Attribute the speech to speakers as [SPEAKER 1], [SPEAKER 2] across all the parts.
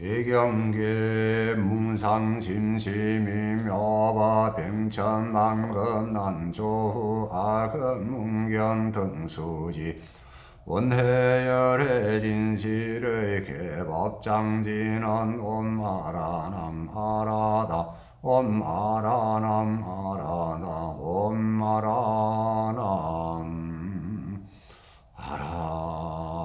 [SPEAKER 1] 대경계 뭉상심심이묘바 병천만금 난조후 아금문견 등수지 원해열의 진실의 개법장진은 옴아라남아라다 옴아라남아라다 옴아라남 아라항당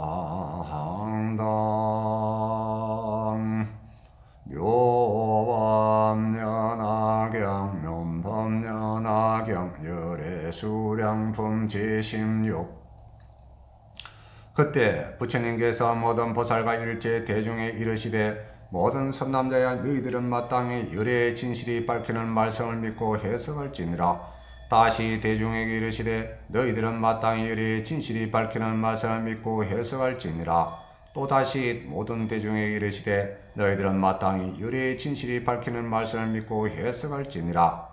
[SPEAKER 1] 묘법연하경 묘법연하경 열애수량품 제16. 그때 부처님께서 모든 보살과 일체 대중에 이르시되 모든 선남자야 너희들은 마땅히 열애의 진실이 밝히는 말씀을 믿고 해석할지니라. 다시 대중에게 이르시되 너희들은 마땅히 열애의 진실이 밝히는 말씀을 믿고 해석할지니라. 또다시 모든 대중에게 이르시되 너희들은 마땅히 열애의 진실이 밝히는 말씀을 믿고 해석할지니라.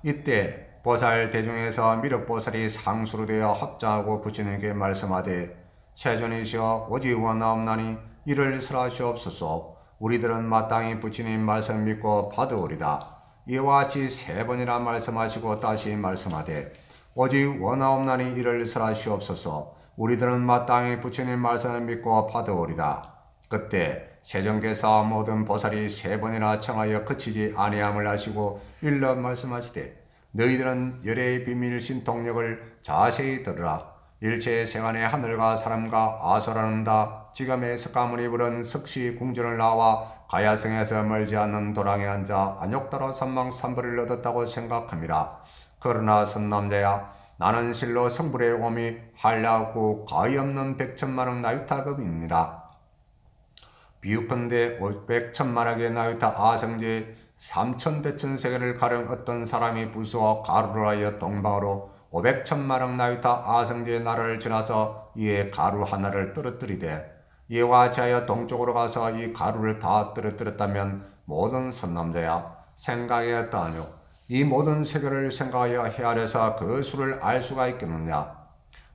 [SPEAKER 1] 이때 보살 대중에서 미륵보살이 상수로 되어 합장하고 부처님께 말씀하되 세존이시여 오직 원하옵나니 이를 설하시옵소서. 우리들은 마땅히 부처님 말씀 믿고 받으오리다. 이와 같이 3번이나 말씀하시고 다시 말씀하되 오직 원하옵나니 이를 설하시옵소서. 우리들은 마땅히 부처님 말씀을 믿고 받으오리다. 그때 세존께서 모든 보살이 3번이나 청하여 그치지 아니함을 아시고 일러 말씀하시되 너희들은 열애의 비밀 신통력을 자세히 들으라. 일체 세간의 하늘과 사람과 아소라는다. 지금의 석가모니 부른 석시 궁전을 나와 가야성에서 멀지 않는 도랑에 앉아 안욕따라 삼망삼벌을 얻었다고 생각함이라. 그러나 선남자야 나는 실로 성불의 오미 한량없고 가히 없는 백천만억 나유타급입니다. 비유컨대 500천만억의 나유타 아성제 3천대천세계를 가른 어떤 사람이 부수어 가루를 하여 동방으로 500천만억 나유타 아성제의 나라를 지나서 이에 가루 하나를 떨어뜨리되 이와 같이 하여 동쪽으로 가서 이 가루를 다 떨어뜨렸다면 모든 선남자야 생각하였다하뇨. 이 모든 세계를 생각하여 헤아려서 그 수를 알 수가 있겠느냐.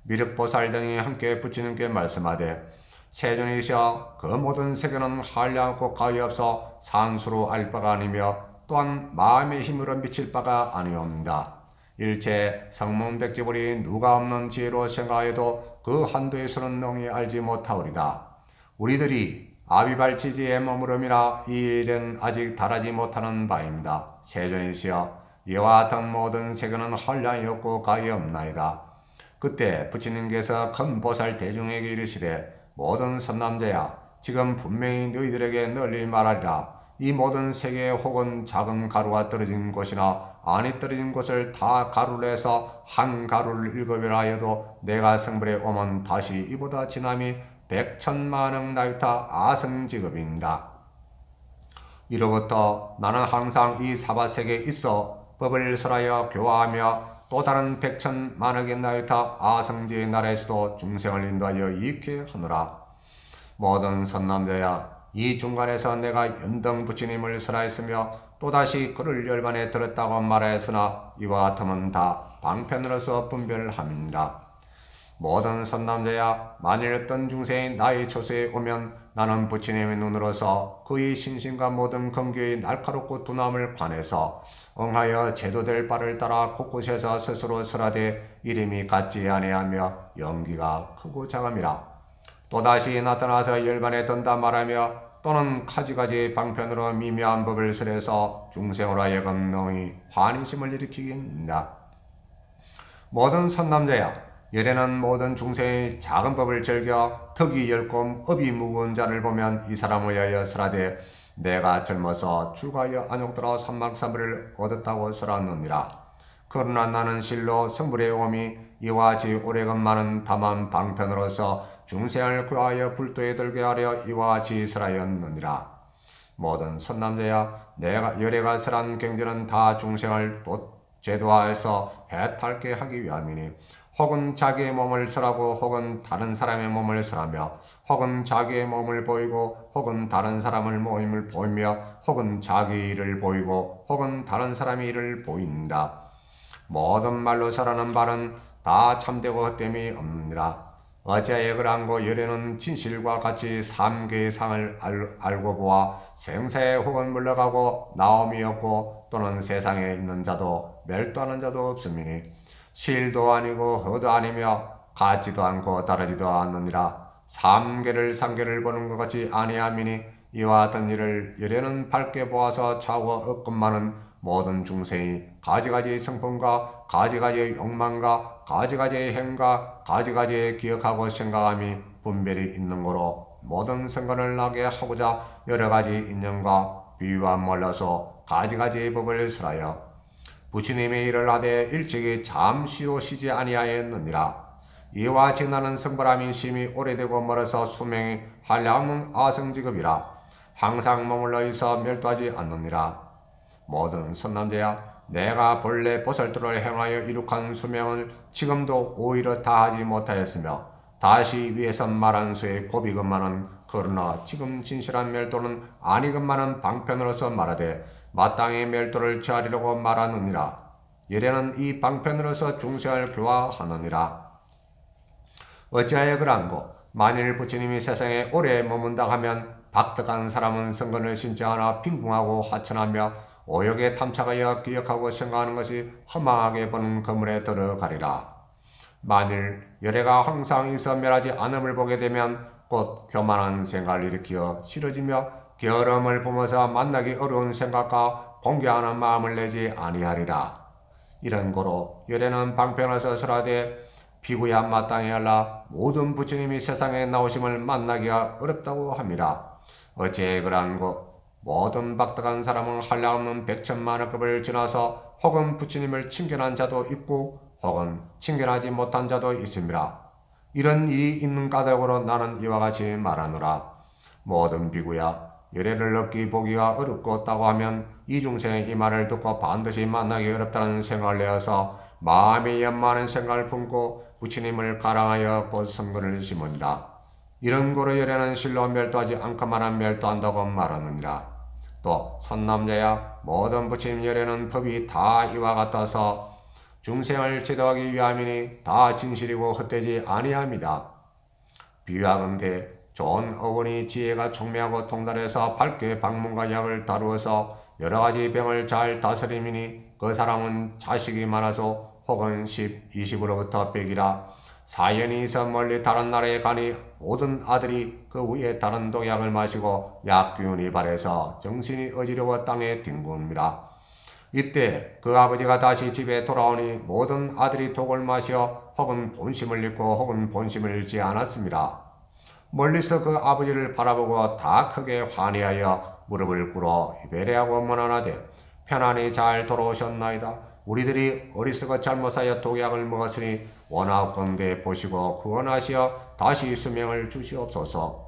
[SPEAKER 1] 미륵보살 등이 함께 부처님께 말씀하되 세존이시여 그 모든 세계는 한량없고 가히 없어 상수로 알 바가 아니며 또한 마음의 힘으로 미칠 바가 아니옵니다. 일체 성문백지불이 누가 없는 지혜로 생각해도 그 한도에서는 능히 알지 못하오리다. 우리들이 아비발치지에 머무름이라 이 일은 아직 달하지 못하는 바입니다. 세존이시여 이와 같은 모든 세계는 한량이 없고 가히 없나이다. 그때 부처님께서 큰 보살 대중에게 이르시되 모든 선남자야 지금 분명히 너희들에게 널리 말하리라. 이 모든 세계에 혹은 작은 가루가 떨어진 곳이나 안이 떨어진 곳을 다 가루로 해서 한 가루를 7배라 하여도 내가 성불에 오면 다시 이보다 지남이 100천만억 나유타 아성직업입니다. 이로부터 나는 항상 이 사바세계에 있어 법을 설하여 교화하며 또 다른 100천만억의 나유타 아성지의 나라에서도 중생을 인도하여 이익해 하노라. 모든 선남자야 이 중간에서 내가 연등 부처님을 설하였으며 또다시 그를 열반에 들었다고 말하였으나 이와 같으면 다 방편으로서 분별함이니라. 모든 선남자야 만일 어떤 중생이 나의 초소에 오면 나는 부처님의 눈으로서 그의 신심과 모든 근교의 날카롭고 두나움을 관해서 응하여 제도될 바를 따라 곳곳에서 스스로 설하되 이름이 같지 아니하며 연기가 크고 작음이라. 또다시 나타나서 열반에 든다 말하며 또는 가지가지 방편으로 미묘한 법을 설해서 중생으로 하여금 능히 환희심을 일으키겠느니라. 모든 선남자야 열애는 모든 중생의 작은 법을 즐겨 덕이 엷고 업이 무거운 자를 보면 이 사람을 위하여 설하되 내가 젊어서 출가하여 안욕들어 삼막삼불을 얻었다고 설하느니라. 그러나 나는 실로 성불의 오미 이와 같이 오래건 많은 다만 방편으로서 중생을 구하여 불도에 들게 하려 이와 같이 설하였느니라. 모든 선남자야 내가 열애가 설한 경전은 다 중생을 제도화해서 해탈게 하기 위함이니 혹은 자기의 몸을 설하고 혹은 다른 사람의 몸을 설하며 혹은 자기의 몸을 보이고 혹은 다른 사람을 모임을 보이며 혹은 자기 일을 보이고 혹은 다른 사람의 일을 보인다. 모든 말로 설하는 바는 다 참되고 헛됨이 없느니라. 어찌하여 그러한고 열에는 진실과 같이 삼계의 상을 알고 보아 생사에 혹은 물러가고 나옴이 없고 또는 세상에 있는 자도 멸도하는 자도 없음이니 실도 아니고 허도 아니며 같지도 않고 다르지도 않느니라. 삼계를 상계를 보는 것 같이 아니함이니 이와 같은 일을 열에는 밝게 보아서 차고 얻건만은 모든 중생이 가지가지의 성품과 가지가지의 욕망과 가지가지의 행과 가지가지의 기억하고 생각함이 분별이 있는 거로 모든 생각을 나게 하고자 여러가지 인연과 비유와 몰라서 가지가지의 법을 설하여 부처님의 일을 하되 일찍이 잠시도 쉬지 아니하였느니라. 이와 같이 나는 성불함이 심히 오래되고 멀어서 수명이 한량없는 아성직업이라. 항상 머물러 있어 멸도하지 않느니라. 모든 선남자야, 내가 본래 보살도를 행하여 이룩한 수명을 지금도 오히려 다하지 못하였으며 다시 위에서 말한 수의 고비건만은 그러나 지금 진실한 멸도는 아니건만은 방편으로서 말하되 마땅히 멸도를 취하리라고 말하느니라. 이래는 이 방편으로서 중생을 교화하느니라. 어찌하여 그러한고 만일 부처님이 세상에 오래 머문다 하면 박득한 사람은 성근을 심지 않아 빈궁하고 하천하며 오욕에 탐착하여 기억하고 생각하는 것이 허망하게 보는 거물에 들어가리라. 만일 열애가 항상 있어 멸하지 않음을 보게 되면 곧 교만한 생각을 일으켜 싫어지며 게으름을 품어서 만나기 어려운 생각과 공개하는 마음을 내지 아니하리라. 이런 고로 열애는 방편에서 설하되 비구야 마땅히 하라. 모든 부처님이 세상에 나오심을 만나기가 어렵다고 함이라. 어찌 그러한고 모든 박득한 사람은 한량없는 백천만억급을 지나서 혹은 부처님을 칭견한 자도 있고 혹은 칭견하지 못한 자도 있음이라. 이런 일이 있는 까닭으로 나는 이와 같이 말하노라. 모든 비구야, 열애를 얻기 보기가 어렵고 없다고 하면 이 중생의 이 말을 듣고 반드시 만나기 어렵다는 생각을 내어서 마음에 연마하는 생각을 품고 부처님을 가랑하여 곧 성근을 심으니라. 이런 고로 열애는 실로 멸도하지 않고만은 멸도한다고 말하느니라. 또 선남자야, 모든 부처님 열애는 법이 다 이와 같아서 중생을 제도하기 위함이니 다 진실이고 헛되지 아니함이다. 비유하건대 좋은 어머니 지혜가 총명하고 통달해서 밝게 방문과 약을 다루어서 여러가지 병을 잘 다스림이니 그 사람은 자식이 많아서 혹은 10, 20으로부터 100이라 사연이 있어 멀리 다른 나라에 가니 모든 아들이 그 위에 다른 독약을 마시고 약기운이 발해서 정신이 어지러워 땅에 뒹굽니다. 이때 그 아버지가 다시 집에 돌아오니 모든 아들이 독을 마시어 혹은 본심을 잃고 혹은 본심을 잃지 않았습니다. 멀리서 그 아버지를 바라보고 다 크게 환희하여 무릎을 꿇어 배례하고 문안하되 편안히 잘 돌아오셨나이다. 우리들이 어리석어 잘못하여 독약을 먹었으니 원하건대 보시고 구원하시어 다시 수명을 주시옵소서.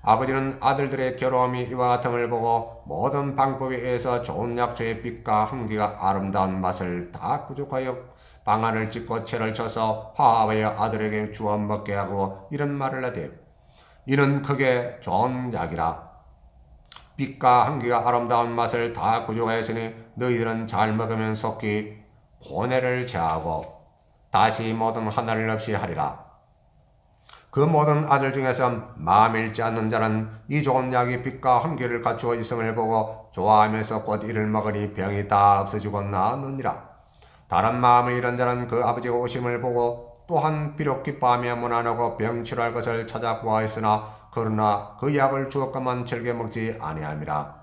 [SPEAKER 1] 아버지는 아들들의 괴로움이 이와 같음을 보고 모든 방법에 의해서 좋은 약초의 빛과 향기가 아름다운 맛을 다 부족하여 방안을 짓고 채를 쳐서 화합하여 아들에게 주어 먹게 하고 이런 말을 하되 이는 크게 좋은 약이라. 빛과 향기가 아름다운 맛을 다 부족하였으니 너희들은 잘 먹으면 속히 고뇌를 제하고 다시 모든 하나를 없이 하리라. 그 모든 아들 중에서 마음 잃지 않는 자는 이 좋은 약이 빛과 향기를 갖추어 있음을 보고 좋아하면서 곧 이를 먹으니 병이 다 없어지고 나았느니라. 다른 마음을 잃은 자는 그 아버지가 오심을 보고 또한 비록 기뻐하며 문안하고 병 치료할 것을 찾아 구하였으나 그러나 그 약을 주었건만 즐겨 먹지 아니함이라.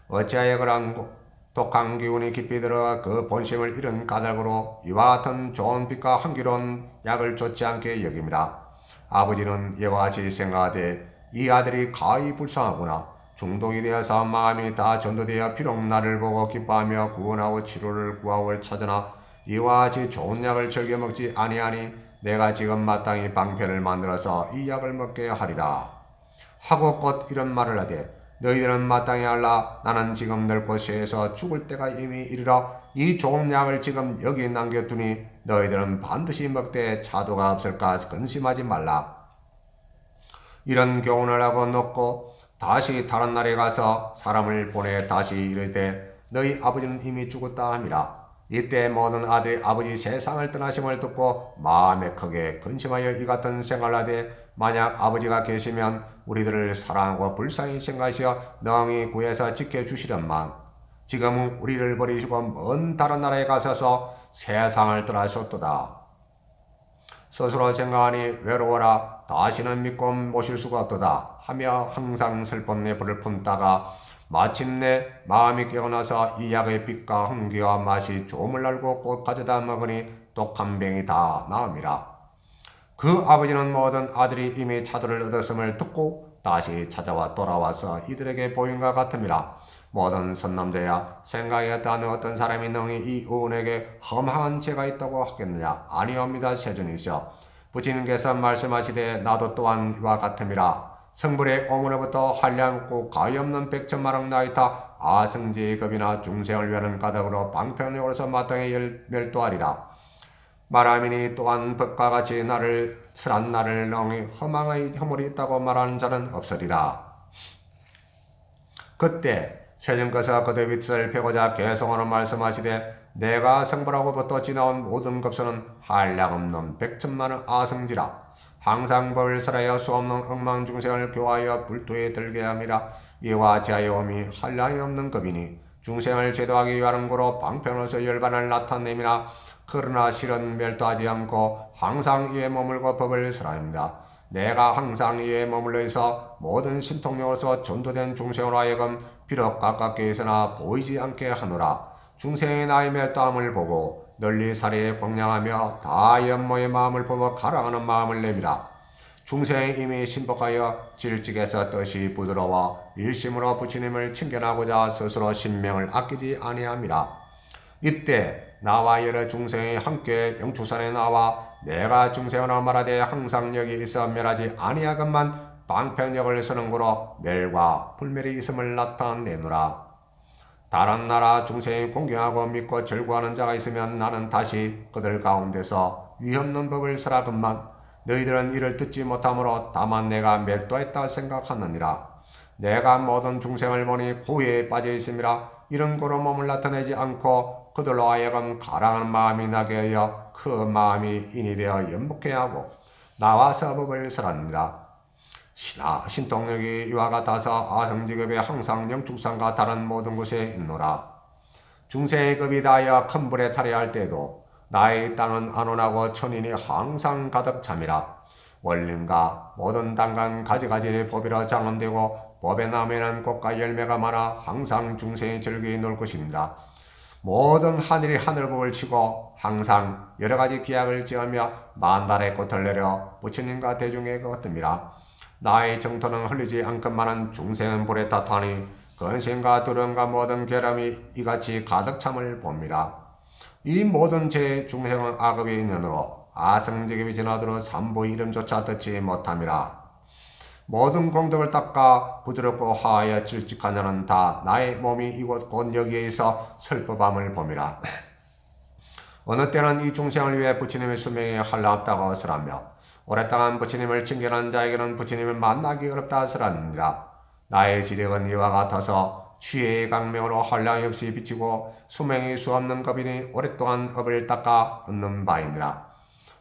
[SPEAKER 1] 어찌하여 그러한고 독한 기운이 깊이 들어가 그 본심을 잃은 까닭으로 이와 같은 좋은 빛과 향기로운 약을 줬지 않게 여김이라. 아버지는 이와 같이 생각하되 이 아들이 가히 불쌍하구나. 중독이 되어서 마음이 다 전도되어 비록 나를 보고 기뻐하며 구원하고 치료를 구하고 찾으나 이와 같이 좋은 약을 즐겨 먹지 아니하니 내가 지금 마땅히 방편을 만들어서 이 약을 먹게 하리라. 하고 곧 이런 말을 하되 너희들은 마땅히 알라. 나는 지금 늙고 쇠해서 죽을 때가 이미 이르러 이 좋은 약을 지금 여기 남겨두니 너희들은 반드시 먹되 차도가 없을까 근심하지 말라. 이런 교훈을 하고 놓고 다시 다른 나라에 가서 사람을 보내 다시 이르되 너희 아버지는 이미 죽었다 함이라. 이때 모든 아들이 아버지 세상을 떠나심을 듣고 마음에 크게 근심하여 이 같은 생각을 하되 만약 아버지가 계시면 우리들을 사랑하고 불쌍히 생각하시어 능히 구해서 지켜주시련만 지금은 우리를 버리시고 먼 다른 나라에 가셔서 세상을 떠나셨도다. 스스로 생각하니 외로워라 다시는 믿고 모실 수가 없도다 하며 항상 슬픔의 불을 품다가 마침내 마음이 깨어나서 이 약의 빛과 흥기와 맛이 좋음을 알고 곧 가져다 먹으니 독한 병이 다 나음이라. 그 아버지는 모든 아들이 이미 차도를 얻었음을 듣고 다시 찾아와 돌아와서 이들에게 보인과 같음이라. 모든 선남자야 생각했다는 어떤 사람이 능히 이 의원에게 험한 죄가 있다고 하겠느냐. 아니옵니다. 세존이시여 부친께서 말씀하시되 나도 또한 이와 같음이라. 성불의 오므로부터 한량없고 가엾는 백천만원 나이타 아승지의 급이나 중생을 위하는 까닭으로 방편에 오르서 마땅히 멸도하리라. 말하미니 또한 법과 같이 나를 설한 나를 능히 허망의 허물이 있다고 말하는 자는 없으리라. 그때 세전께서 그들 윗을 펴고자 개성으로 말씀하시되 내가 성불하고부터 지나온 모든 급수는 한량없는 백천만원 아승지라. 항상 법을 설하여 수없는 엉망중생을 교하여 불도에 들게 함이라. 이와 자여옴이 한량이 없는 급이니 중생을 제도하기 위하는 거로 방편으로서 열반을 나타내미나 그러나 실은 멸도하지 않고 항상 이에 머물고 법을 설합니다. 내가 항상 이에 머물러 있어 모든 신통력으로서 전도된 중생으로 하여금 비록 가깝게 있으나 보이지 않게 하노라. 중생의 나의 멸도함을 보고 널리 사리에 공양하며 다 연모의 마음을 보며 가라하는 마음을 내미라. 중생이 이미 신복하여 질직에서 뜻이 부드러워 일심으로 부처님을 칭견하고자 스스로 신명을 아끼지 아니함이라. 이때 나와 여러 중생이 함께 영축산에 나와 내가 중생으로 말하되 항상 여기 있어 멸하지 아니하건만 방편역을 쓰는 거로 멸과 불멸이 있음을 나타내노라. 다른 나라 중생이 공경하고 믿고 절구하는 자가 있으면 나는 다시 그들 가운데서 위없는 법을 설하건만 너희들은 이를 듣지 못하므로 다만 내가 멸도했다 생각하느니라. 내가 모든 중생을 보니 고해에 빠져 있음이라. 이런 고로 몸을 나타내지 않고 그들로 하여금 가랑한 마음이 나게 하여 그 마음이 인이 되어 연복해 하고 나와서 법을 설하느니라. 신통력이 이와 같아서 아성지급에 항상 영축산과 다른 모든 곳에 있노라. 중생의 급이 다하여 큰 불에 탈의할 때에도 나의 땅은 안온하고 천인이 항상 가득 참이라. 원림과 모든 단간 가지가지의 법이라 장엄되고 법의 나무에는 꽃과 열매가 많아 항상 중생이 즐거이 놀 것입니다. 모든 하늘이 하늘복을 치고 항상 여러가지 기약을 지으며 만달의 꽃을 내려 부처님과 대중에 걷음이라. 나의 정토는 흘리지 않건만은 중생은 불에 탓하니 근심과 두려움과 모든 결함이 이같이 가득 참을 봅니다. 이 모든 죄의 중생은 악업이 있느므로 아성지급이 지나도록 삼부 이름조차 듣지 못함이라. 모든 공덕을 닦아 부드럽고 화하여 질직한 자는 다 나의 몸이 이곳 곧 여기에 있어 슬퍼함을 봄이라. 어느 때는 이 중생을 위해 부처님의 수명이 한량없다고 설하며 오랫동안 부처님을 칭견한 자에게는 부처님을 만나기 어렵다 하시니라. 나의 지력은 이와 같아서 취해의 강명으로 한량이 없이 비치고 수명이 수없는 겁이니 오랫동안 업을 닦아 얻는 바이니라.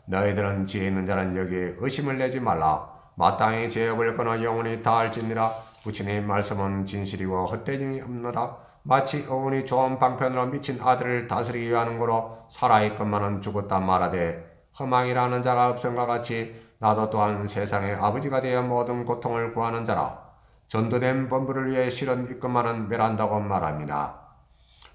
[SPEAKER 1] 너희들은 지혜 있는 자는 여기에 의심을 내지 말라. 마땅히 제업을 끊어 영원히 다할지니라. 부처님 말씀은 진실이고 헛되짐이 없느라. 마치 어머니 좋은 방편으로 미친 아들을 다스리기 위하는 거로 살아있건만은 죽었다 말하되 허망이라는 자가 없음과 같이 나도 또한 세상의 아버지가 되어 모든 고통을 구하는 자라. 전도된 본부를 위해 실은 있건만은 멸한다고 말합니다.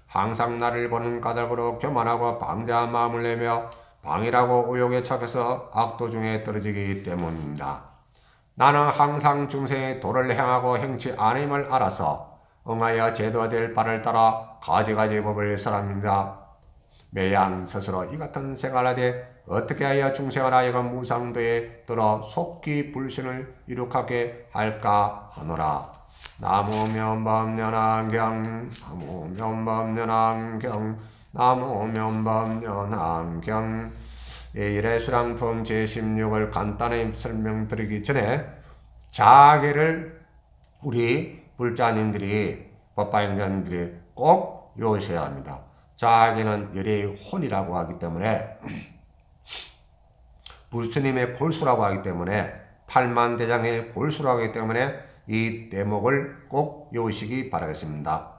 [SPEAKER 1] 항상 나를 보는 까닭으로 교만하고 방자한 마음을 내며 방이라고 의욕에 착해서 악도 중에 떨어지기 때문입니다. 나는 항상 중생의 도를 행하고 행치 아님을 알아서 응하여 제도될 바를 따라 가지가지 법을 설합니다. 매양 스스로 이 같은 생활하되 어떻게 하여 중생을 하여금 무상도에 들어 속기 불신을 이룩하게 할까 하노라. 나무면법련안경 나무면법련안경 나무면법련안경. 일회수랑품 제16을 간단히 설명드리기 전에 자기를 우리 불자님들이 법바인자님들이 꼭 외우셔야 합니다. 자기는 열의 혼이라고 하기 때문에 부처님의 골수라고 하기 때문에 팔만대장의 골수라고 하기 때문에 이 대목을 꼭 외우시기 바라겠습니다.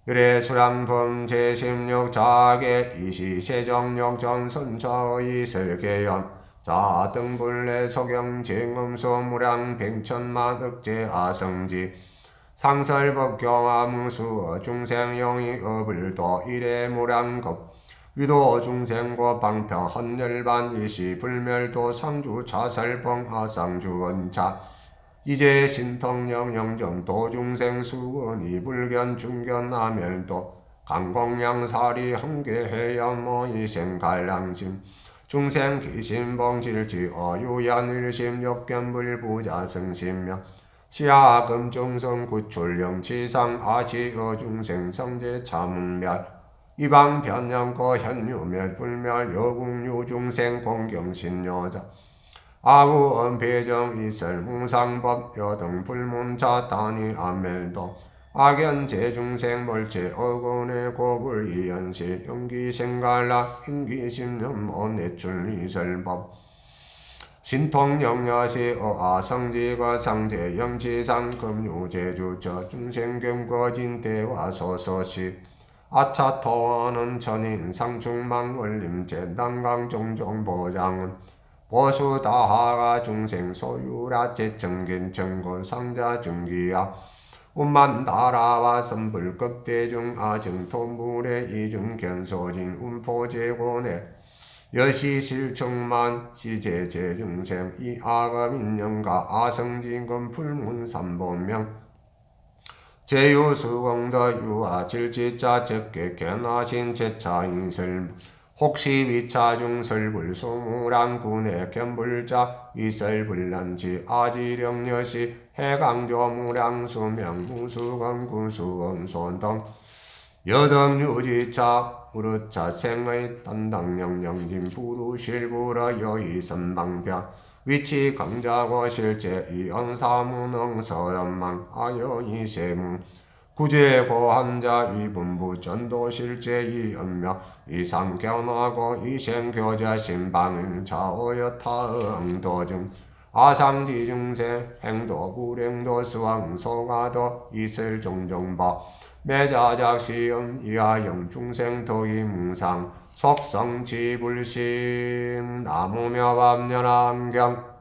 [SPEAKER 1] 열애수량품 제16 자계 이시세정역 전선처의 설계연 자등불례 소경 징음수 무량 백천만 억제 아성지 상설법경암수 중생용이 업을도 이래 무량급 위도 중생고 방평 헌열반 이시 불멸도 상주 자살봉 아상주원자 이제 신통령 영정 도중생 수원이 불견 중견 아멸도 강공양사리 한계해야모 이생갈량심 중생 기신봉질지 어유연 일심 역견불부자성심명 시아금 중성 구출령 지상 아시어 중생 성제 참멸 이방 변영고 현유멸 불멸 여궁유 중생 공경신여자 아구 언배정 이설 무상법 여등 불문자 단위 안멸도 악연 제중생 몰체 어군의 고불 이연시 용기생갈락 인기심념 내출 이설법 신통영야시 어아성지가 상제 영지상 금유제주저 중생겸거진대와 소소시 아차토원은 천인 상충망 원림제 난강종종 보장은 보수다하가 중생 소유라 제청견 정곤 상자 중기야 운만다라와 선불급 대중 아증토물의 이중 견소진 운포제고내 여시실청만 시제제중생 이아가민영가 아성진금 불문삼본명 제유수공더 유아 질지자 적계 견하신 제차인설 혹시 위차중 설불 소무랑군의 견불자 위설불란지 아지령여시 해강조무량수명 무수건 구수건 손등 여등유지차 우르차 생의 단당영영진 부루실부러 여의선방병 위치 강자고 실제 이언사무능 서련망 아여이세무 구제고한자 이분부 전도실제 이연명 이상견하고 이생교자 신방은 자오여타응도중 아상지중생 행도 불행도 수왕소가도 있을 종종바 매자작시음 이하영 중생도이 뭉상 속성지불심 나무며 밤연암경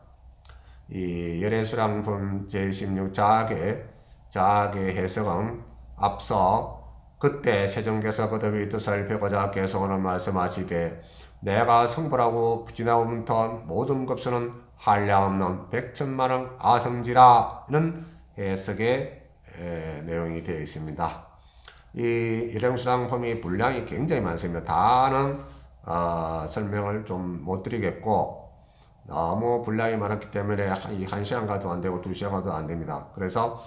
[SPEAKER 1] 이 열애수량품 제16 자계 해석은 앞서 그때 세종께서 거듭의 뜻을 펴고자 계속으로 말씀하시되 내가 성불하고 지나오면터 모든 급수는 한량없는 백천만원 아성지라는 해석의 내용이 되어 있습니다. 이 일행수량품이 분량이 굉장히 많습니다. 다는 설명을 좀 못 드리겠고 너무 분량이 많았기 때문에 한 시간 가도 안 되고 2시간 가도 안 됩니다. 그래서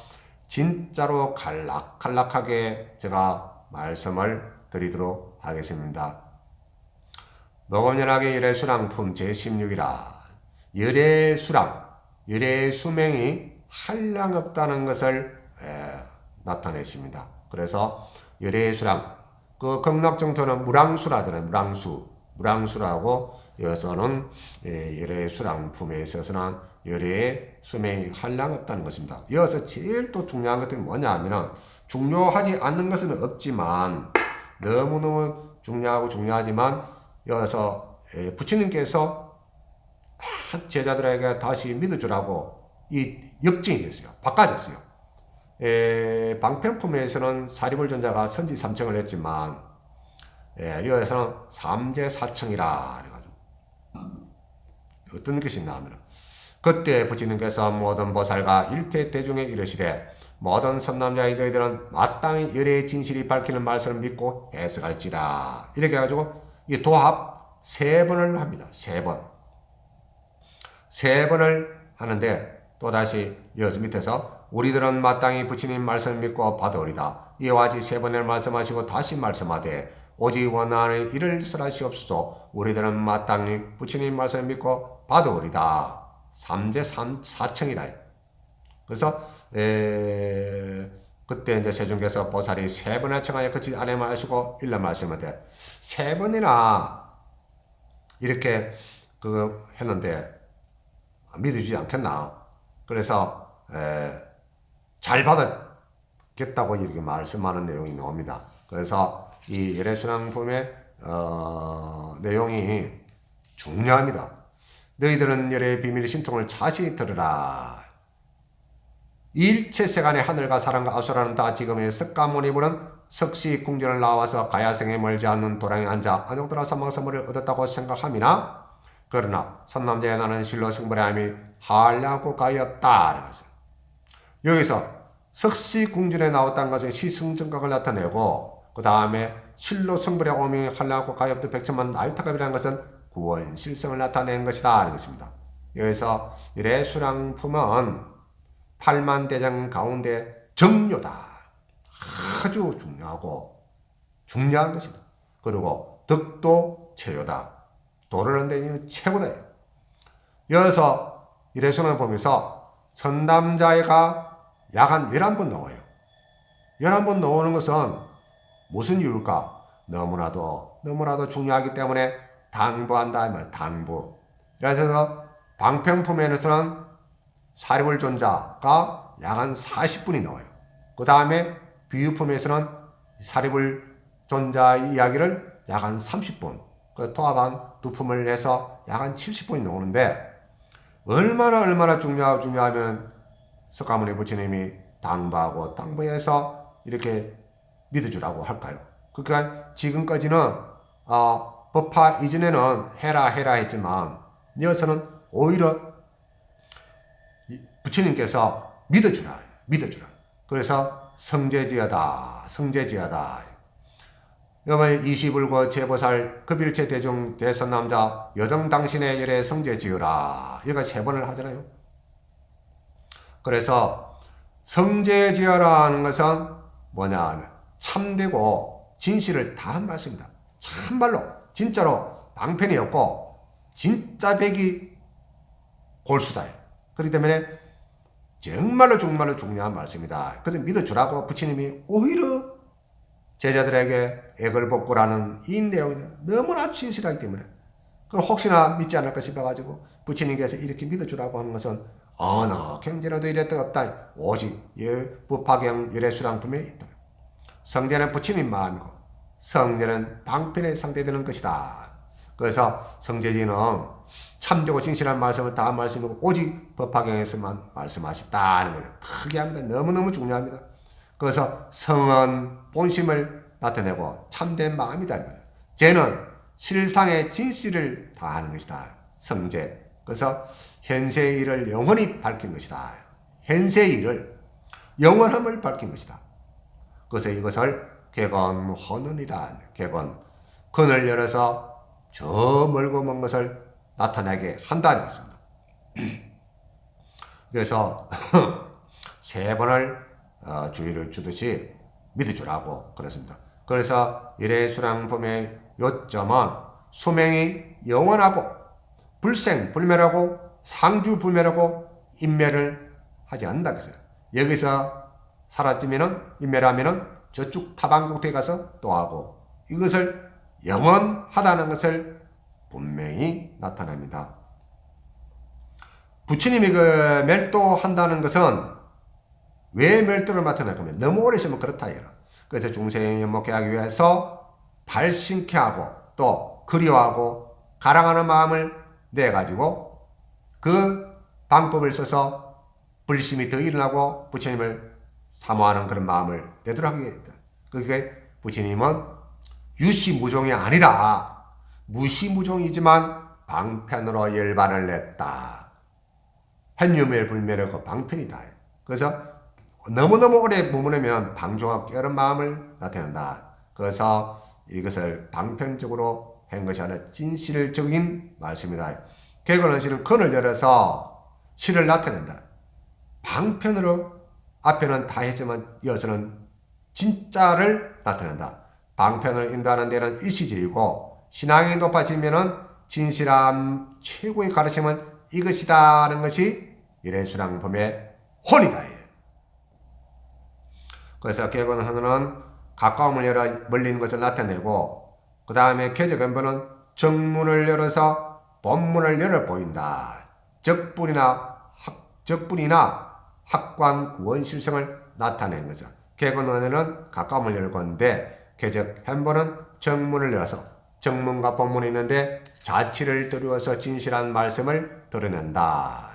[SPEAKER 1] 진짜로 간략하게 제가 말씀을 드리도록 하겠습니다. 노건연하게 열애수량품 제16이라 열애수량의 수명이 한량없다는 것을 나타내십니다. 그래서 열애수량 그 극락정토는 무량수라잖아요. 무량수라고 여기서는 열애수량품에 있어서는 열애의 수명이 한량없다는 것입니다. 여기서 제일 또 중요한 것은 뭐냐 하면은 중요하지 않는 것은 없지만 너무너무 중요하지만 여기서 부처님께서 제자들에게 다시 믿어주라고 이 역증이 됐어요. 바꿔졌어요. 방편품에서는 사리불존자가 선지 3청을 했지만 여기서는 삼재 4청이라 그래가지고 어떤 것이 있나 하면 그때 부처님께서 모든 보살과 일체 대중에 이르시되 모든 선남자의 너희들은 마땅히 열애의 진실이 밝히는 말씀을 믿고 해석할지라 이렇게 해가지고 이 도합 3번을 합니다. 3번을 하는데 또다시 여기서 밑에서 우리들은 마땅히 부처님 말씀을 믿고 받으리다. 이와 같이 3번을 말씀하시고 다시 말씀하되 오직 원하는 이를 설하시옵소서. 우리들은 마땅히 부처님 말씀을 믿고 받으리다. 3제 4청이라. 그래서 그때 이제 세종께서 보살이 3번이나 청하여 그치 아래 마시고 일러 말씀하되 3번이나 이렇게 했는데 믿어주지 않겠나. 그래서 잘 받았겠다고 이렇게 말씀하는 내용이 나옵니다. 그래서 이 열애순환품의 내용이 중요합니다. 너희들은 열애의 비밀의 신통을 자세히 들으라. 일체 세간의 하늘과 사람과 아수라는 다 지금의 석가모니 부른 석시궁전을 나와서 가야성에 멀지 않는 도량에 앉아 안욕도라 사망선물을 얻었다고 생각함이나 그러나 선남자의 나는 실로 승벌의 함이 한량고 가였다. 여기서 석시궁전에 나왔다는 것은 시승정각을 나타내고 그 다음에 실로 승벌의 오미 한량고 가엽도 백천만 나유타갑이라는 것은 구원실성을 나타낸 것이다 하는 것입니다. 여기서 열애순환품은 팔만대장 가운데 정료다. 아주 중요하고 중요한 것이다. 그리고 덕도 최요다. 도를 얻는 최고다. 여기서 열애순환을 보면서 선남자애가 약 한 11번 나와요. 11번 나오는 것은 무슨 이유일까? 너무나도 중요하기 때문에 당부한다. 이 말, 당부. 그래서 방평품에서는 사리불 존자가 약 한 40분이 나와요. 그 다음에 비유품에서는 사리불 존자 이야기를 약 한 30분, 토합한 두 품을 해서 약 한 70분이 나오는데, 얼마나 중요하면 석가모니 부처님이 당부해서 이렇게 믿어주라고 할까요? 그러니까 지금까지는 법화 이전에는 해라 했지만 여기서는 오히려 부처님께서 믿어주라. 그래서 성제지어다. 여기 20불고 제보살 급일체 대중 대선남자 여정 당신의 열애 성제지어라. 이거 3번을 하잖아요. 그래서 성제지어라는 것은 뭐냐 하면 참되고 진실을 다한 말씀입니다. 참말로 진짜로 방편이 없고 진짜 백이 골수다. 그렇기 때문에 정말로 중요한 말씀이다. 그래서 믿어주라고 부처님이 오히려 제자들에게 액을 복구라는 이 내용이 너무나 진실하기 때문에 혹시나 믿지 않을까 싶어가지고 부처님께서 이렇게 믿어주라고 하는 것은 어느 경전에도 이랬다 없다. 오직 부파경 열애순환품에 있다. 성제는 부처님 마음이고 성제는 방편에 상대되는 것이다. 그래서 성제지는 참되고 진실한 말씀을 다 말씀이고 오직 법화경에서만 말씀하셨다는 것을 특이합니다. 너무너무 중요합니다. 그래서 성은 본심을 나타내고 참된 마음이다. 죄는 실상의 진실을 다하는 것이다. 성제. 그래서 현세의 일을 영원히 밝힌 것이다. 현세의 일을 영원함을 밝힌 것이다. 그래서 이것을 객언헌언이라. 객언. 근을 열어서 저 멀고 먼 것을 나타내게 한다는 것입니다. 그래서 3번을 주의를 주듯이 믿어주라고 그랬습니다. 그래서 열애순환품의 요점은 수명이 영원하고 불생불멸하고 상주불멸하고 인멸을 하지 않는다. 그랬어요. 여기서 사라지면은 인멸하면은 저쪽 타방국토에 가서 또 하고 이것을 영원하다는 것을 분명히 나타납니다. 부처님이 멸도한다는 것은 왜 멸도를 나타낼 거면 너무 오래 있으면 그렇다. 그래서 중생을 연목케 하기 위해서 발심케 하고 또 그리워하고 가랑하는 마음을 내가지고 그 방법을 써서 불심이 더 일어나고 부처님을 사모하는 그런 마음을 내도록 하게 됩니다. 그게 부처님은 유시무종이 아니라 무시무종이지만 방편으로 열반을 냈다. 현유멸불멸의 그 방편이다. 그래서 너무너무 오래 머무르면 방종하고 깨어른 마음을 나타낸다. 그래서 이것을 방편적으로 한 것이 아니라 진실적인 말씀이다. 객언은 실은 근을 열어서 실을 나타낸다. 방편으로 앞에는 다 했지만 이어서는 진짜를 나타낸다. 방편을 인도하는 데는 일시적이고 신앙이 높아지면은 진실함 최고의 가르침은 이것이다는 것이 열애순환품의 혼이다. 그래서 객원헌은 가까움을 열어 멀리 있는 것을 나타내고, 그 다음에 쾌적헌번은 정문을 열어서 본문을 열어 보인다. 적분이나 학관 구원실성을 나타내는 거죠. 객원헌에는 가까움을 열건데, 쾌적헌번은 정문을 열어서 정문과 본문이 있는데 자치를 드루어서 진실한 말씀을 드러낸다.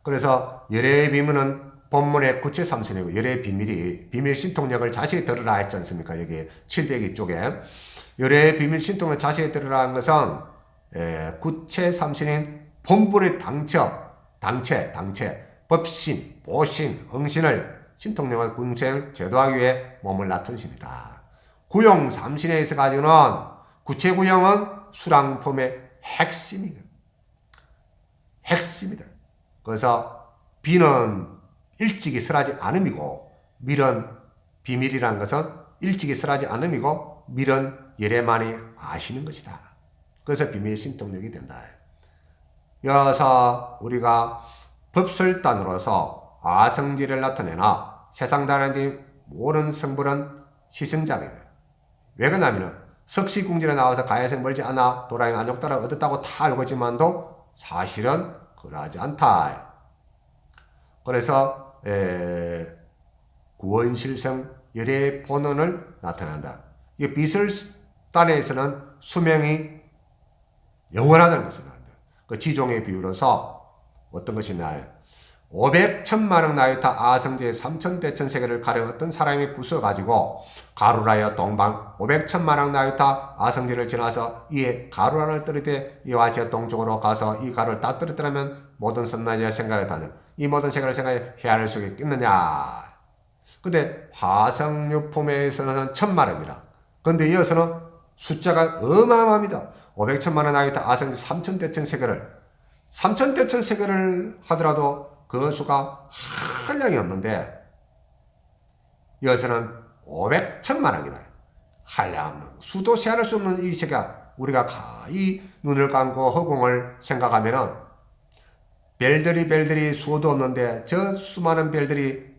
[SPEAKER 1] 그래서 열의 비밀은 본문의 구체 삼선이고, 열의 비밀이 비밀 신통력을 자세히 들으라 했지 않습니까? 여기 702 쪽에 열의 비밀 신통력을 자세히 들으라는 것은 구체 삼선인 본불의 당체, 법신, 보신, 응신을 신통력을 군생 제도하기 위해 몸을 낳던 신이다. 구용 삼신에 있어 가지고는 구체 구용은 수랑품의 핵심이다. 그래서 비는 일찍이 설하지 않음이고, 밀은 비밀이라는 것은 일찍이 설하지 않음이고, 밀은 열애만이 아시는 것이다. 그래서 비밀 신통력이 된다. 여기서 우리가 법설단으로서 아성지를 나타내나 세상 다른데 모든 성불은 시승작이다. 왜 그러냐면 석시궁지에 나와서 가야생 멀지 않아 도라잉 안욕따라 얻었다고 다 알고 있지만도 사실은 그러하지 않다. 그래서 구원실성 열의 본원을 나타낸다. 이 비설단에서는 수명이 영원하다는 것을 말합니다. 그 지종의 비유로서 어떤 것이냐, 500천만억 나이타 아성제 3천대천 세계를 가려 어떤 사람이 부숴가지고 가루라여 동방 500천만억 나이타 아성제를 지나서 이에 가루란을 떨어대 이와 제 동쪽으로 가서 이 가루를 다 떨어뜨리면 모든 선나지의 생각을 다는 이 모든 세계를 생각해 헤아릴 수 있겠느냐. 근데 화성유품에서는 1000만억이라. 근데 이어서는 숫자가 어마어마합니다. 500천만억 나이타 아성제 3천대천 세계를 3천대천 세계를 하더라도 그 수가 한량이 없는데, 여기서는 500천만억이다. 한량 없는, 수도 세할 수 없는 이 세계가 우리가 이 눈을 감고 허공을 생각하면은 별들이 수도 없는데 저 수많은 별들이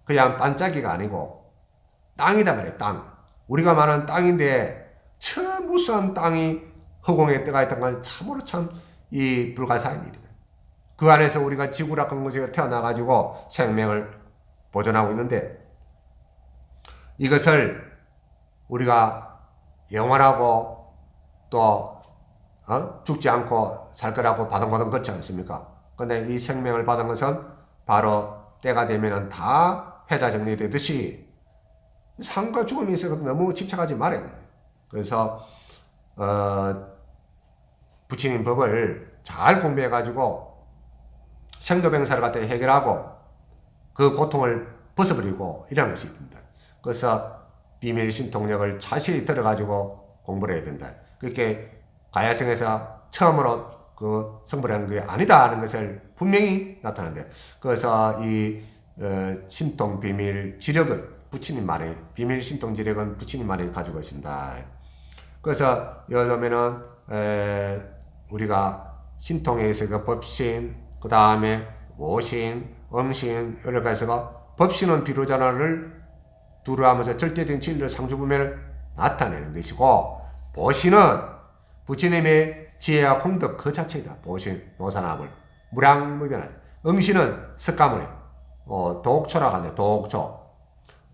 [SPEAKER 1] 그냥 반짝이가 아니고 땅이다 말이에요. 땅. 우리가 말하는 땅인데 저 무수한 땅이 허공에 떠가 있던 건 참으로 참 이 불가사의 일이다. 그 안에서 우리가 지구라 그런 곳에 태어나가지고 생명을 보존하고 있는데, 이것을 우리가 영원하고 또 죽지 않고 살 거라고 바둥바둥 걷지 않습니까? 근데 이 생명을 받은 것은 바로 때가 되면은 다 패자 정리되듯이 삶과 죽음이 있어서 너무 집착하지 말아야 됩니다. 그래서 부처님 법을 잘 공부해가지고 생도병사를 갖다 해결하고 그 고통을 벗어버리고 이런 것이 있습니다. 그래서 비밀 신통력을 자세히 들어가지고 공부를 해야 된다. 그렇게 가야성에서 처음으로 그 성불한 게 아니다 하는 것을 분명히 나타난다. 그래서 이 신통 비밀 지력은 부처님만의 비밀 신통 지력은 부처님만이 가지고 있습니다. 그래서 여기서면은 우리가 신통에 있어 그 법신, 그 다음에 오신, 음신 여러 가지가 법신은 비로자나를 두루하면서 절대적인 진리를 상주분별을 나타내는 것이고, 보신은 부처님의 지혜와功德 그 자체이다. 보신, 노사나물, 무량무변하다. 응신은 석가모니, 도옥초라고 하네. 도옥초.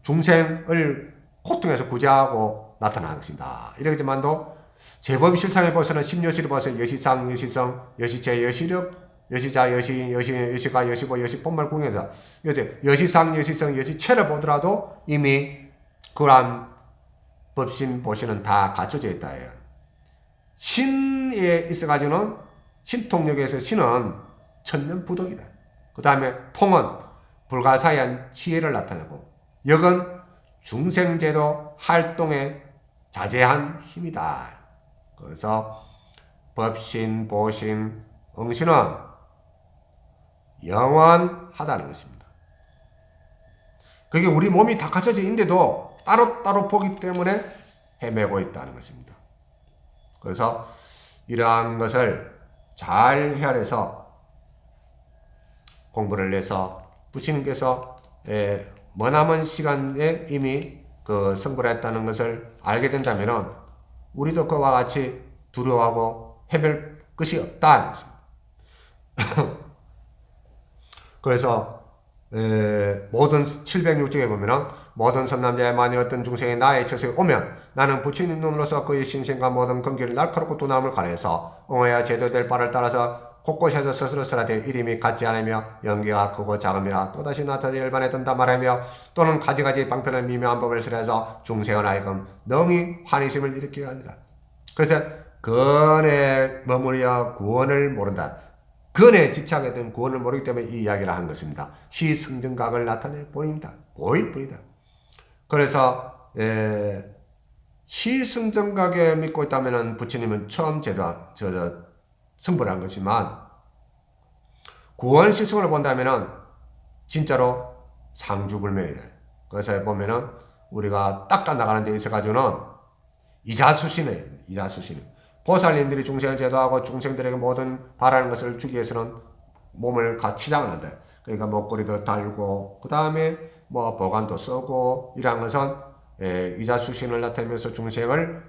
[SPEAKER 1] 중생을 고통에서 구제하고 나타나는 것이다. 이러지만도 제법실상에 보서는 십요실에 보서 여시상, 여시성, 여시체, 여시력, 여시자, 여시, 여시가, 여시보, 여시본말 궁에서 여시상, 여시성, 여시체를 보더라도 이미 그러한 법신, 보신은 다 갖춰져 있다. 신에 있어가지고는 신통력에서 신은 천년부동이다. 그 다음에 통은 불가사의한 지혜를 나타내고, 역은 중생제도 활동에 자제한 힘이다. 그래서 법신, 보신, 응신은 영원하다는 것입니다. 그게 우리 몸이 다 갖춰져 있는데도 따로따로 보기 때문에 헤매고 있다는 것입니다. 그래서 이러한 것을 잘 헤아려서 공부를 해서 부처님께서 머나먼 시간에 이미 그 승부를 했다는 것을 알게 된다면은 우리도 그와 같이 두려워하고 헤맬 것이 없다는 것입니다. 그래서 모든 706쪽에 보면은 모든 선남자의 만일 어떤 중생이 나의 처소에 오면 나는 부처님 눈으로서 그의 신생과 모든 근기를 날카롭고 두나움을 가려서 옹호해야 제도될 바를 따라서 곳곳에서 스스로 설하되 이름이 같지 않으며 연기가 크고 작음이라 또다시 나타나 열반에 든다 말하며 또는 가지가지 방편을 미묘한 법을 설해서 중생은 하여금 능히 환희심을 일으키게 하니라. 그래서 근에 머무려 구원을 모른다. 근에 집착했던 구원을 모르기 때문에 이 이야기를 한 것입니다. 시승전각을 나타내 보입니다. 보일 뿐이다. 그래서 시승전각에 믿고 있다면 부처님은 처음 승부를 한 것이지만 구원 시승을 본다면 진짜로 상주불면이다. 그래서 보면은 우리가 닦아 나가는 데 있어가지고는 이자수신을 보살님들이 중생을 제도하고 중생들에게 모든 바라는 것을 주기 위해서는 몸을 치장을 한다. 그러니까 목걸이도 달고 그 다음에 뭐 보관도 쓰고 이러한 것은 이자수신을 나타내면서 중생을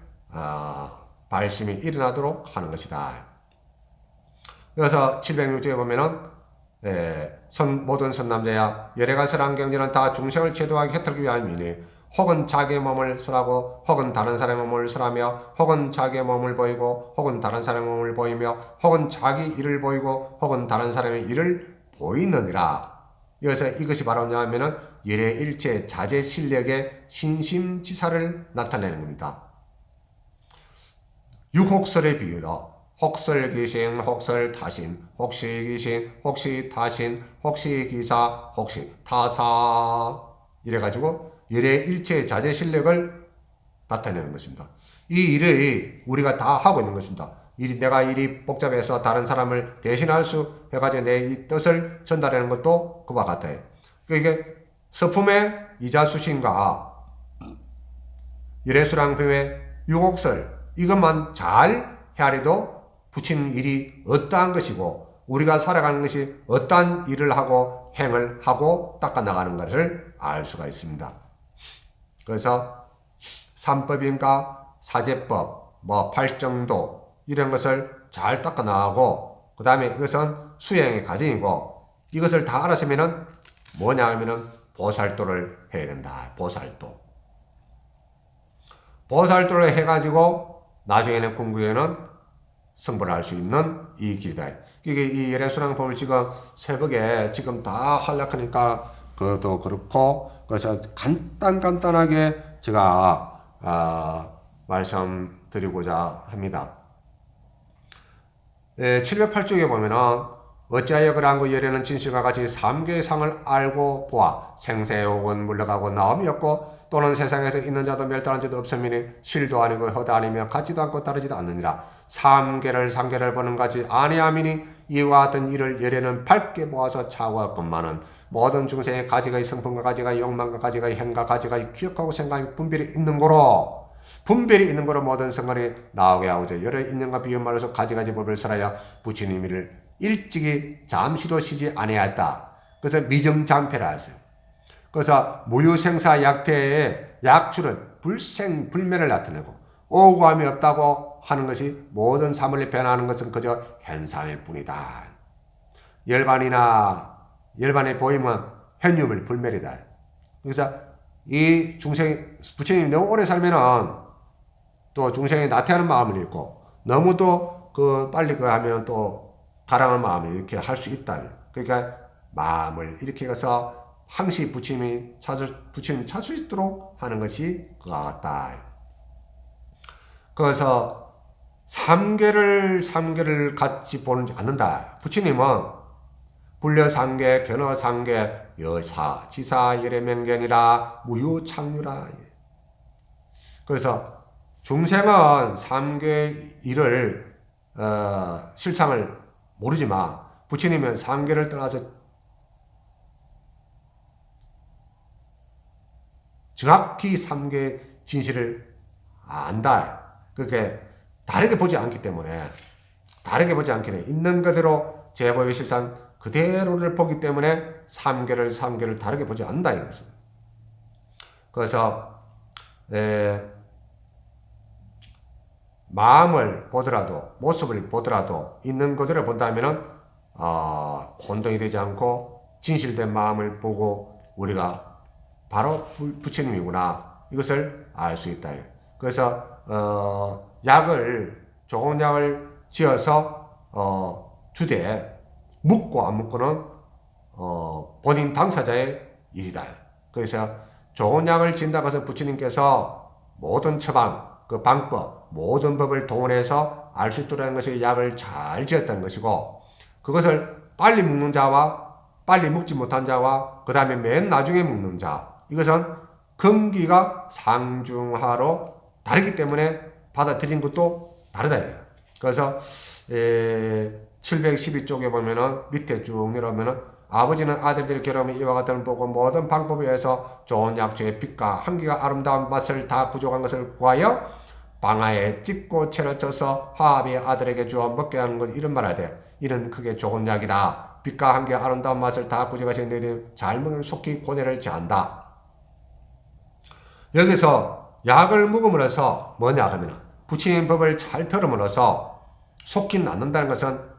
[SPEAKER 1] 발심이 일어나도록 하는 것이다. 그래서 706쪽에 보면은 모든 선남자야 열애가 설한 경전은 다 중생을 제도하게 해탈하기 위함이니 혹은 자기의 몸을 설하고 혹은 다른 사람의 몸을 설하며 혹은 자기의 몸을 보이고 혹은 다른 사람의 몸을 보이며 혹은 자기 일을 보이고 혹은 다른 사람의 일을 보이느니라. 여기서 이것이 바로 뭐냐면은 열애일체 자제 실력의 신심지사를 나타내는 겁니다. 유혹설의 비유로 혹설귀신, 혹설타신, 혹시귀신, 혹시타신, 혹시기사, 혹시타사 이래가지고 열애일체의 자제 실력을 나타내는 것입니다. 이 일을 우리가 다 하고 있는 것입니다. 내가 일이 복잡해서 다른 사람을 대신할 수 해가지고 내 이 뜻을 전달하는 것도 그와 같아요. 이게 서품의 이자수신과 열애수랑품의 유곡설 이것만 잘 헤아려도 부처님 일이 어떠한 것이고 우리가 살아가는 것이 어떠한 일을 하고 행을 하고 닦아나가는 것을 알 수가 있습니다. 그래서 삼법인가 사제법, 팔정도 이런 것을 잘 닦아나가고 그 다음에 이것은 수행의 과정이고 이것을 다 알았으면은 뭐냐 하면은 보살도를 해야 된다. 보살도를 해가지고 나중에는 궁극에는 승부를 할 수 있는 이 길이다. 이게 이 열애수랑품을 지금 새벽에 지금 다 하려니까 그것도 그렇고 그래서 간단하게 제가 말씀드리고자 합니다. 708쪽에 보면은 어찌하여 그러한 그 열애는 진실과 같이 삼계의 상을 알고 보아 생사의 혹은 물러가고 나옴이 없고 또는 세상에서 있는 자도 멸달한 자도 없음이니 실도 아니고 허도 아니며 같지도 않고 다르지도 않느니라. 삼계를 보는 것이 아니함이니 이와 같은 일을 열애는 밝게 보아서 차고하건만은 모든 중생의 가지가의 성품과 가지가의 욕망과 가지가의 행과 가지가의 기억하고 생각이 분별이 있는 거로 모든 생활이 나오게 하고자 여러 인연과 비유 말로서 가지가지 법을 설하여 부처님 일을 일찍이 잠시도 쉬지 아니하였다. 그래서 미정잠패라 했어요. 그래서 무유생사 약태의 약출은 불생불멸을 나타내고 오구함이 없다고 하는 것이 모든 사물이 변화하는 것은 그저 현상일 뿐이다. 열반의 보임은 현유물 불멸이다. 그래서 이 중생이 부처님이 너무 오래 살면은 또 중생이 나태하는 마음을 있고 너무 또 빨리 하면 또 가라는 마음을 이렇게 할 수 있다. 그러니까 마음을 이렇게 해서 항시 부처님 찾을 수 있도록 하는 것이 그와 같다. 그래서 삼계를 같이 보지 않는다. 부처님은 불려삼계, 견어삼계, 여사, 지사, 열애명견이라 무유창류라. 그래서 중생은 삼계 일을 실상을 모르지만 부처님은 삼계를 떠나서 정확히 삼계 진실을 안다. 그게 다르게 보지 않기 때문에 있는 그대로 제법의 실상 그대로를 보기 때문에 삼계를 다르게 보지 않는다 이것은. 그래서 마음을 보더라도, 모습을 보더라도 있는 그대로 본다면은 혼동이 되지 않고 진실된 마음을 보고 우리가 바로 부처님이구나, 이것을 알 수 있다. 그래서 좋은 약을 지어서 주되 묻고 안 묻고는 본인 당사자의 일이다. 그래서 좋은 약을 지은다고 해서 부처님께서 모든 처방, 그 방법, 모든 법을 동원해서 알 수 있도록 하는 것이 약을 잘 지었다는 것이고, 그것을 빨리 먹는 자와 빨리 먹지 못한 자와 그 다음에 맨 나중에 먹는 자, 이것은 금기가 상중하로 다르기 때문에 받아들인 것도 다르다. 그래서 712쪽에 보면은 밑에 쭉 내려오면은 아버지는 아들들의 결함이 이와 같은 보고 모든 방법에 의해서 좋은 약초의 빛과 향기가 아름다운 맛을 다 부족한 것을 구하여 방아에 찍고 채로 쳐서 하합의 아들에게 주어 먹게 하는 것, 이런 말하되 이는 크게 좋은 약이다. 빛과 향기가 아름다운 맛을 다 부족하신 너희들이 잘 먹으면 속히 고뇌를 제한다. 여기서 약을 먹음으로써 뭐냐 하면 부처님 법을 잘 들음으로써 속히 낫는다는 것은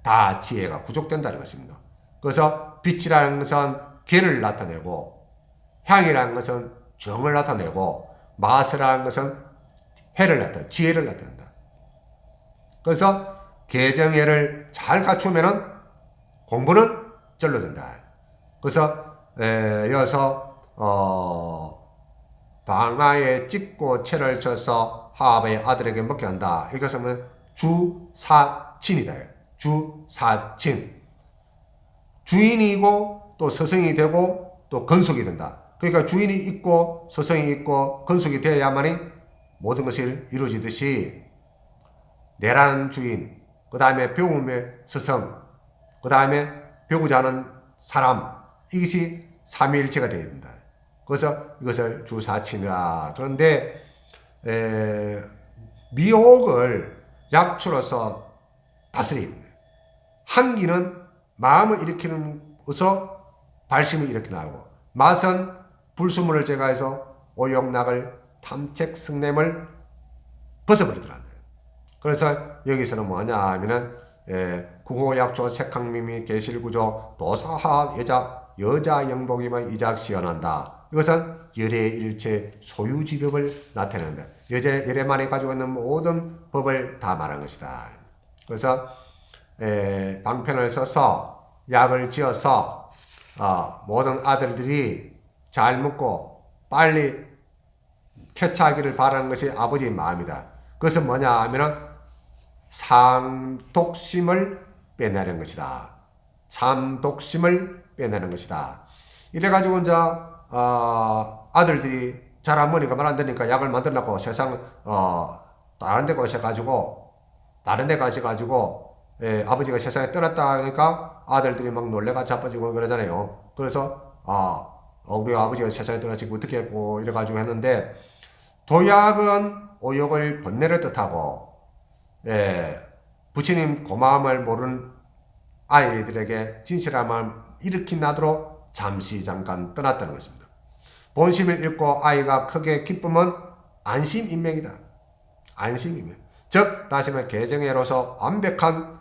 [SPEAKER 1] 다 지혜가 부족된다는 것입니다. 그래서 빛이라는 것은 계를 나타내고, 향이라는 것은 정을 나타내고, 맛이라는 것은 지혜를 나타낸다. 그래서 개정예를 잘 갖추면은 공부는 절로 된다. 그래서 여기서 방아에 찍고 채를 쳐서 하합의 아들에게 먹게 한다. 이것은 주사친이다. 주사친. 주인이고 또 서성이 되고 또 건속이 된다. 그러니까 주인이 있고 서성이 있고 건속이 되어야만이 모든 것이 이루어지듯이, 내라는 주인, 그 다음에 배움의 서성, 그 다음에 배우자 하는 사람, 이것이 삼위일체가 되어야 된다. 그래서 이것을 주사친이라. 그런데 미혹을 약초로서 다스리는, 향기는 마음을 일으키면서 발심을 일으켜 나오고, 맛은 불수물을 제거해서 오욕락을 탐책 승냄을 벗어버리더라. 그래서 여기서는 뭐냐 하면은 구호약초 색학미미 계실구조 도사합 여자 영복이면 이작 시연한다. 이것은 열애일체 소유지법을 나타낸다. 열애만이 가지고 있는 모든 법을 다 말한 것이다. 그래서 방편을 써서 약을 지어서 모든 아들들이 잘 먹고 빨리 쾌차하기를 바라는 것이 아버지의 마음이다. 그것은 뭐냐 하면은 삼독심을 빼내는 것이다. 삼독심을 빼내는 것이다. 이래가지고 이제 아들들이 잘 안 먹으니까 말 안 되니까 약을 만들려고 세상 다른 데 가셔가지고 아버지가 세상에 떠났다 하니까 아들들이 막 놀래가 자빠지고 그러잖아요. 그래서 우리 아버지가 세상에 떠나시고 어떻게 했고 이래가지고 했는데, 도약은 오욕을 번뇌를 뜻하고, 부처님 고마움을 모르는 아이들에게 진실한 마음 일으킨다도록 잠시 잠깐 떠났다는 것입니다. 본심을 읽고 아이가 크게 기쁨은 안심인맥이다. 안심인맥. 즉 다시 말해 개정예로서 완벽한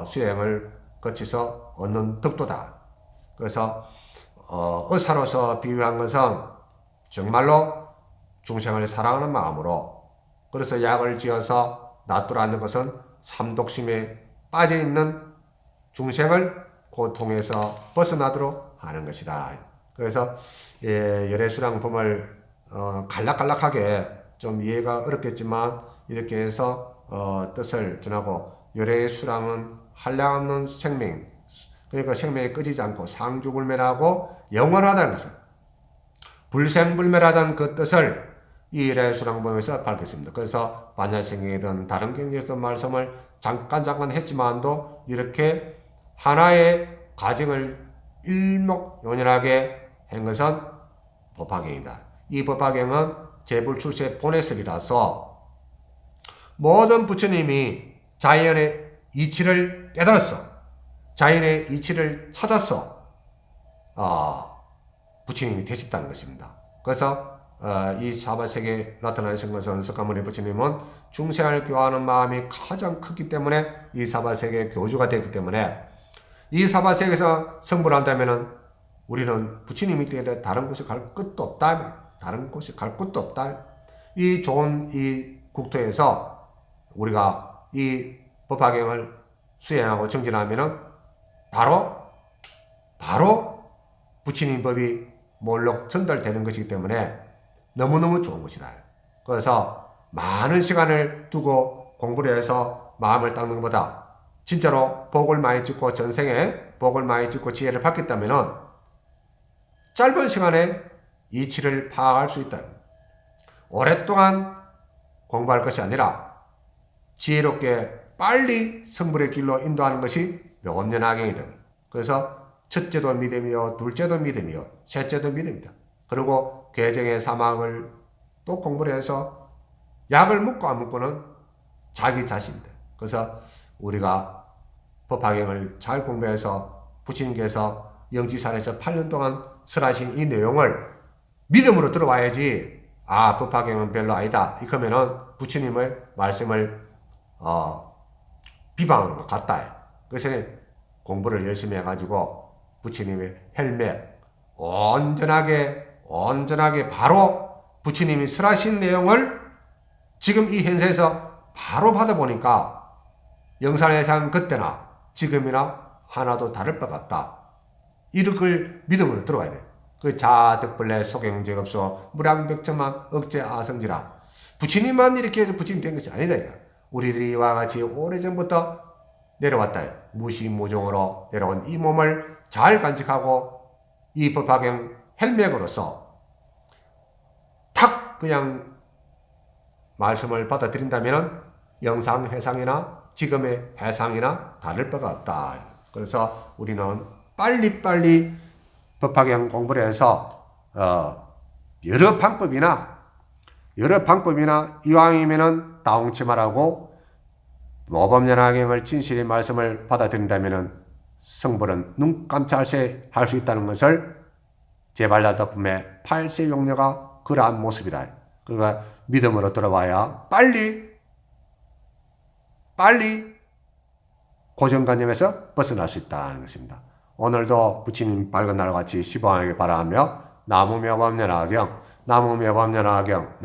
[SPEAKER 1] 수행을 거쳐서 얻는 덕도다. 그래서 의사로서 비유한 것은 정말로 중생을 사랑하는 마음으로, 그래서 약을 지어서 놔두라 하는 것은 삼독심에 빠져있는 중생을 고통에서 벗어나도록 하는 것이다. 그래서 열애수량품을 간략간략하게 좀 이해가 어렵겠지만 이렇게 해서 뜻을 전하고, 열애수량은 한량없는 생명, 그러니까 생명이 꺼지지 않고 상주불멸하고 영원하다는 것을, 불생불멸하다는 그 뜻을 이 열애수량품에서 밝혔습니다. 그래서 반야생경이든 다른 경전에서든 말씀을 잠깐 했지만도 이렇게 하나의 가정을 일목요연하게 한 것은 법화경이다. 이 법화경은 재불출세 본해설이라서 모든 부처님이 자연의 이치를 깨달았어. 자연의 이치를 찾았어. 부처님이 되셨다는 것입니다. 그래서 이 사바세계에 나타나신 것은 석가모니 부처님은 중생을 교화하는 마음이 가장 크기 때문에 이 사바세계의 교주가 되기 때문에 이 사바세계에서 성불을 한다면 우리는 부처님이 되려 다른 곳에 갈 것도 없다. 다른 곳에 갈 곳도 없다. 이 좋은 이 국토에서 우리가 이 법화경을 수행하고 정진하면은 바로 부처님 법이 몰록 전달되는 것이기 때문에 너무너무 좋은 것이다. 그래서 많은 시간을 두고 공부를 해서 마음을 닦는 것보다 진짜로 복을 많이 짓고 전생에 복을 많이 짓고 지혜를 받겠다면은 짧은 시간에 이치를 파악할 수 있다. 오랫동안 공부할 것이 아니라 지혜롭게 빨리 성불의 길로 인도하는 것이 묘법연화경이다. 그래서 첫째도 믿음이요, 둘째도 믿음이요, 셋째도 믿음이다. 그리고 개정의 사막을 또 공부를 해서 약을 먹고 안 먹고는 자기 자신이다. 그래서 우리가 법화경을 잘 공부해서 부처님께서 영지산에서 8년 동안 설하신 이 내용을 믿음으로 들어와야지, 아, 법화경은 별로 아니다. 이러면은 부처님의 말씀을 비방하는 것 같다. 그래서 공부를 열심히 해가지고 부처님의 헬맥 온전하게 바로 부처님이 설하신 내용을 지금 이 현세에서 바로 받아보니까 영산해상 그때나 지금이나 하나도 다를 것 같다. 이걸 믿음으로 들어가야 돼. 그 자득벌레 소경제급소 무량백천만 억제 아성지라. 부처님만 이렇게 해서 부처님 된 것이 아니다. 우리들이 와 같이 오래전부터 내려왔다. 무시무종으로 내려온 이 몸을 잘 간직하고 이 법화경 헬맥으로서 탁 그냥 말씀을 받아들인다면 영상 해상이나 지금의 해상이나 다를 바가 없다. 그래서 우리는 빨리빨리 법화경 공부를 해서 여러 방법이나 이왕이면은 다홍치말하고 모범연화경을 진실의 말씀을 받아들인다면은 성불은 눈 깜짝할 새 할 수 있다는 것을 제발다덕품의 8세 용녀가 그러한 모습이다. 그가 믿음으로 들어와야 빨리 고정관념에서 벗어날 수 있다는 것입니다. 오늘도 부처님 밝은 날같이 시방하길 바라며 나무묘법연화경, 나무묘법연화경,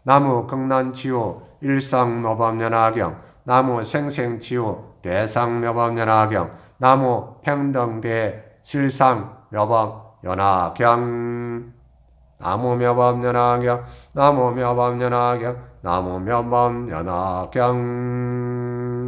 [SPEAKER 1] 나무 극난치유 일상묘법연화경, 나무 생생치유 대상묘법연화경, 나무 평등대 실상묘법연화경, 나무묘법연화경.